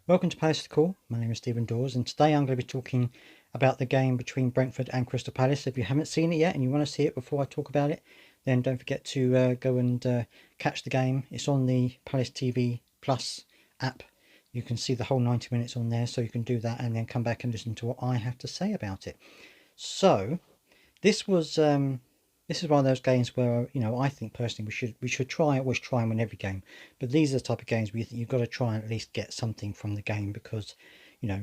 Welcome to Palace Call. My name is Stephen Dawes, and today I'm going to be talking about the game between Brentford and Crystal Palace. If you haven't seen it yet and you want to see it before I talk about it, then don't forget to go and catch the game. It's on the Palace TV Plus app. You can see the whole 90 minutes on there, so you can do that and then come back and listen to what I have to say about it. So, this was this is one of those games where I think personally we should always try and win every game, but these are the type of games where you think you've got to try and at least get something from the game because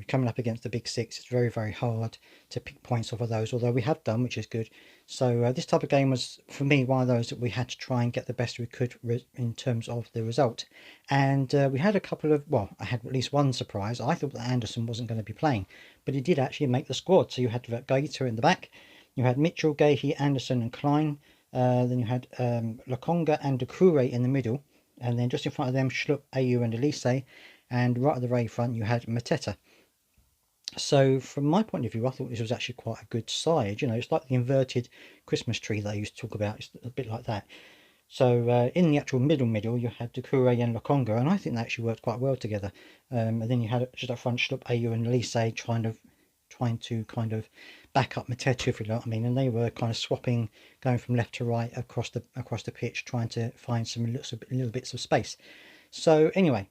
coming up against the big six, it's very hard to pick points off of those. Although we have done, which is good. So this type of game was for me one of those that we had to try and get the best we could in terms of the result. And we had a couple of, well, I had at least one surprise. I thought that Anderson wasn't going to be playing, but he did actually make the squad. So you had Gaeta in the back. You had Mitchell, Gahey, Anderson and Klein. Then you had Lokonga and Doucouré in the middle. And then just in front of them, Schlupp, Ayew and Elise. And right at the very front, you had Mateta. So from my point of view, I thought this was actually quite a good side. It's like the inverted Christmas tree that I used to talk about. It's a bit like that. So in the actual middle, you had Doucouré and Lokonga, and I think they actually worked quite well together. And then you had just up front Schlupp, Ayew and Elise trying to kind of back up Mateta, if you know what I mean, and they were kind of swapping, going from left to right across the pitch, trying to find some little bits of space. So anyway,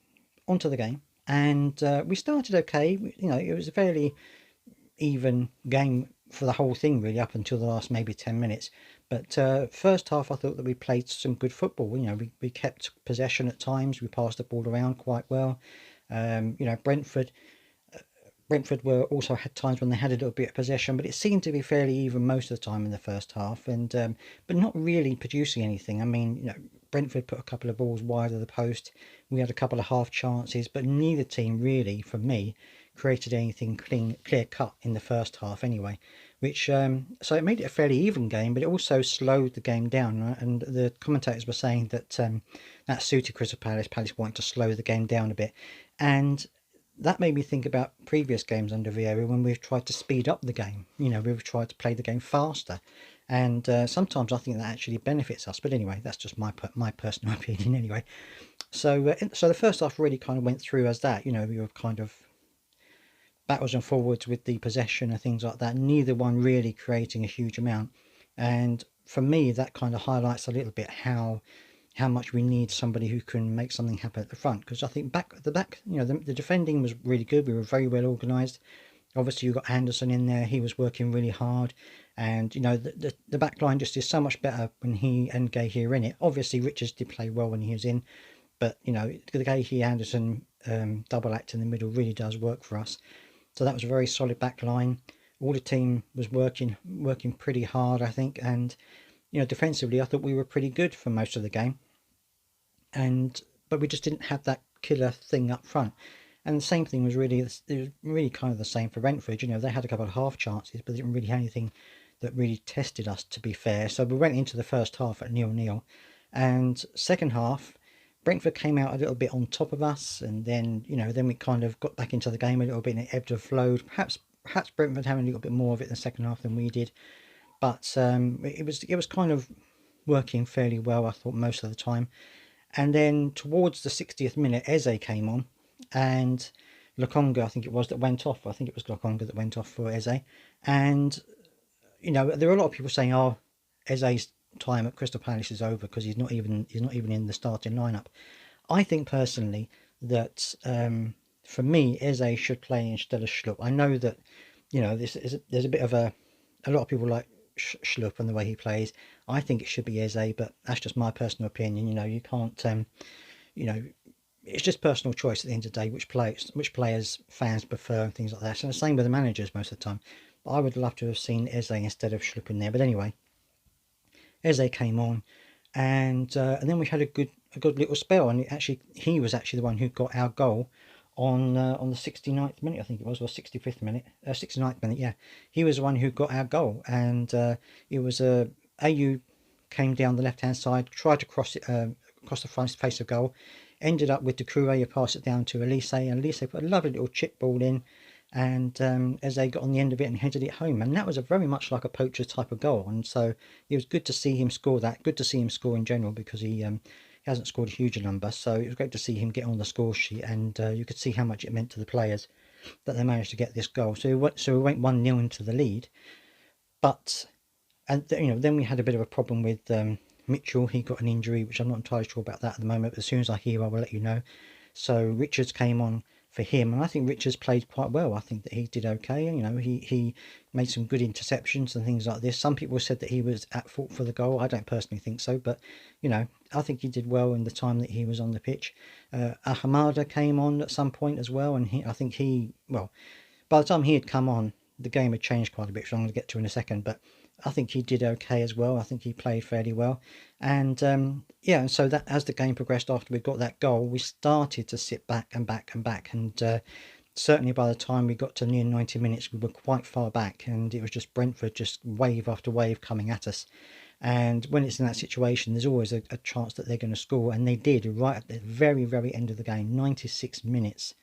onto the game, and we started okay. It was a fairly even game for the whole thing, really, up until the last maybe 10 minutes. But first half, I thought that we played some good football. We kept possession at times. We passed the ball around quite well. Brentford were also had times when they had a little bit of possession, but it seemed to be fairly even most of the time in the first half, and but not really producing anything. I mean, Brentford put a couple of balls wide of the post. We had a couple of half chances, but neither team really, for me, created anything clear cut in the first half anyway. Which so it made it a fairly even game, but it also slowed the game down. Right? And the commentators were saying that that suited Crystal Palace. Palace wanted to slow the game down a bit, and that made me think about previous games under Vieira when we've tried to speed up the game. We've tried to play the game faster, and sometimes I think that actually benefits us. But anyway, that's just my personal opinion anyway. So the first half really kind of went through as that. We were kind of backwards and forwards with the possession and things like that. Neither one really creating a huge amount, and for me that kind of highlights a little bit how much we need somebody who can make something happen at the front, because I think the back, the defending was really good. We were very well organised. Obviously, you got Anderson in there; he was working really hard, and the back line just is so much better when he and Gahey are in it. Obviously, Richards did play well when he was in, but the Gahey Anderson double act in the middle really does work for us. So that was a very solid back line. All the team was working pretty hard, I think, and defensively, I thought we were pretty good for most of the game, but we just didn't have that killer thing up front. And the same thing was really kind of the same for Brentford. They had a couple of half chances, but they didn't really have anything that really tested us, to be fair. So we went into the first half at 0-0, and second half, Brentford came out a little bit on top of us, and then we kind of got back into the game a little bit, and it ebbed and flowed. Perhaps Brentford having a little bit more of it in the second half than we did, but it was kind of working fairly well, I thought, most of the time. And then towards the 60th minute, Eze came on, and Lokonga, I think it was, that went off. I think it was Lokonga that went off for Eze. And there are a lot of people saying, "Oh, Eze's time at Crystal Palace is over because he's not even in the starting lineup." I think personally that for me, Eze should play instead of Schlupp. I know that there's a bit of a lot of people like Schlupp and the way he plays. I think it should be Eze, but that's just my personal opinion. You can't it's just personal choice at the end of the day, which players fans prefer and things like that. So the same with the managers most of the time. But I would love to have seen Eze instead of Schlupp in there. But anyway, Eze came on, and then we had a good little spell, and he was actually the one who got our goal on the 69th minute, I think it was, or 65th minute, 69th minute, yeah. He was the one who got our goal, and it was Ayew came down the left hand side, tried to cross it across the front face of goal, ended up with Doucouré, who passed it down to Elise, and Elise put a lovely little chip ball in, and as they got on the end of it and headed it home, and that was a very much like a poacher type of goal. And so it was good to see him score that, good to see him score in general, because he hasn't scored a huge number, so it was great to see him get on the score sheet, and you could see how much it meant to the players that they managed to get this goal. So we went 1-0 into the lead, but then we had a bit of a problem with Mitchell. He got an injury, which I'm not entirely sure about that at the moment, but as soon as I hear, I will let you know. So Richards came on for him, and I think Richards played quite well. I think that he did okay. He made some good interceptions and things like this. Some people said that he was at fault for the goal. I don't personally think so, but I think he did well in the time that he was on the pitch. Ahamada came on at some point as well, and by the time he had come on, the game had changed quite a bit, which I'm going to get to in a second, but I think he did okay as well. I think he played fairly well. And and so that as the game progressed after we got that goal, we started to sit back and back and back. And certainly by the time we got to near 90 minutes, we were quite far back, and it was just Brentford, just wave after wave coming at us. And when it's in that situation, there's always a chance that they're going to score, and they did right at the very, very end of the game. 96 minutes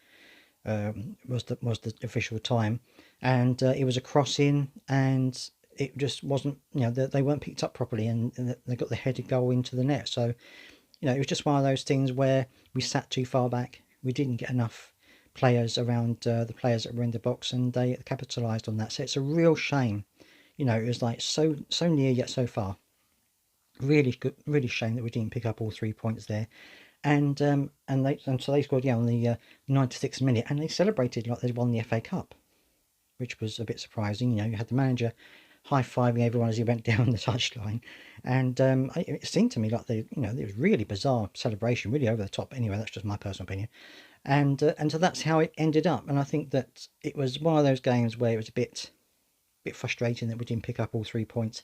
was the official time, and it was a cross in, and it just wasn't, they weren't picked up properly, and they got the headed goal into the net. So it was just one of those things where we sat too far back. We didn't get enough players around the players that were in the box, and they capitalised on that. So it's a real shame. It was like so near yet so far. Really good, really shame that we didn't pick up all 3 points there. And so they scored on the 96th minute, and they celebrated like they'd won the FA Cup, which was a bit surprising. You had the manager high-fiving everyone as he went down the touchline, and it seemed to me like it was really bizarre celebration, really over the top. Anyway, that's just my personal opinion, and so that's how it ended up. And I think that it was one of those games where it was a bit frustrating that we didn't pick up all 3 points,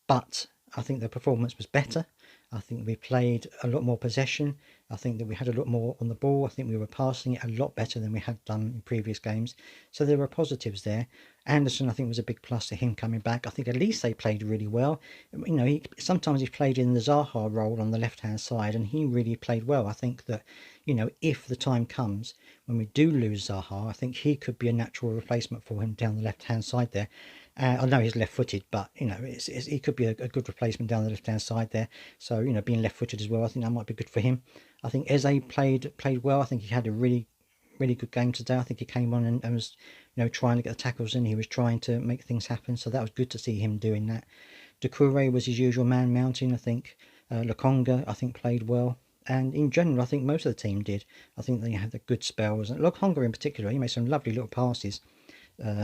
but I think the performance was better. I think we played a lot more possession. I think that we had a lot more on the ball. I think we were passing it a lot better than we had done in previous games. So there were positives there. Anderson, I think, was a big plus to him coming back. I think at least they played really well. Sometimes he played in the Zaha role on the left-hand side, and he really played well. I think that, if the time comes when we do lose Zaha, I think he could be a natural replacement for him down the left-hand side there. I know he's left-footed, but he could be a good replacement down the left-hand side there. So being left-footed as well, I think that might be good for him. I think Eze played well. I think he had a really, really good game today. I think he came on and was trying to get the tackles in. He was trying to make things happen. So that was good to see him doing that. Doucouré was his usual man mountain. I think Lokonga, I think, played well. And in general, I think most of the team did. I think they had the good spells. And Lokonga in particular, he made some lovely little passes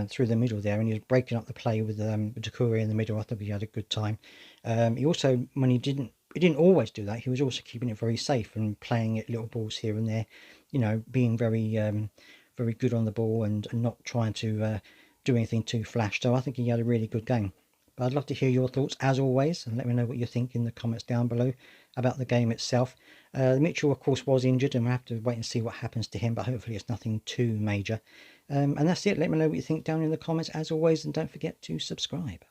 through the middle there, and he was breaking up the play with Doucouré in the middle. I think he had a good time. He also, when he didn't always do that, he was also keeping it very safe and playing it little balls here and there, being very very good on the ball and not trying to do anything too flash. So I think he had a really good game. But I'd love to hear your thoughts as always, and let me know what you think in the comments down below about the game itself. Mitchell, of course, was injured, and we'll have to wait and see what happens to him, but hopefully it's nothing too major. And that's it. Let me know what you think down in the comments as always, and don't forget to subscribe.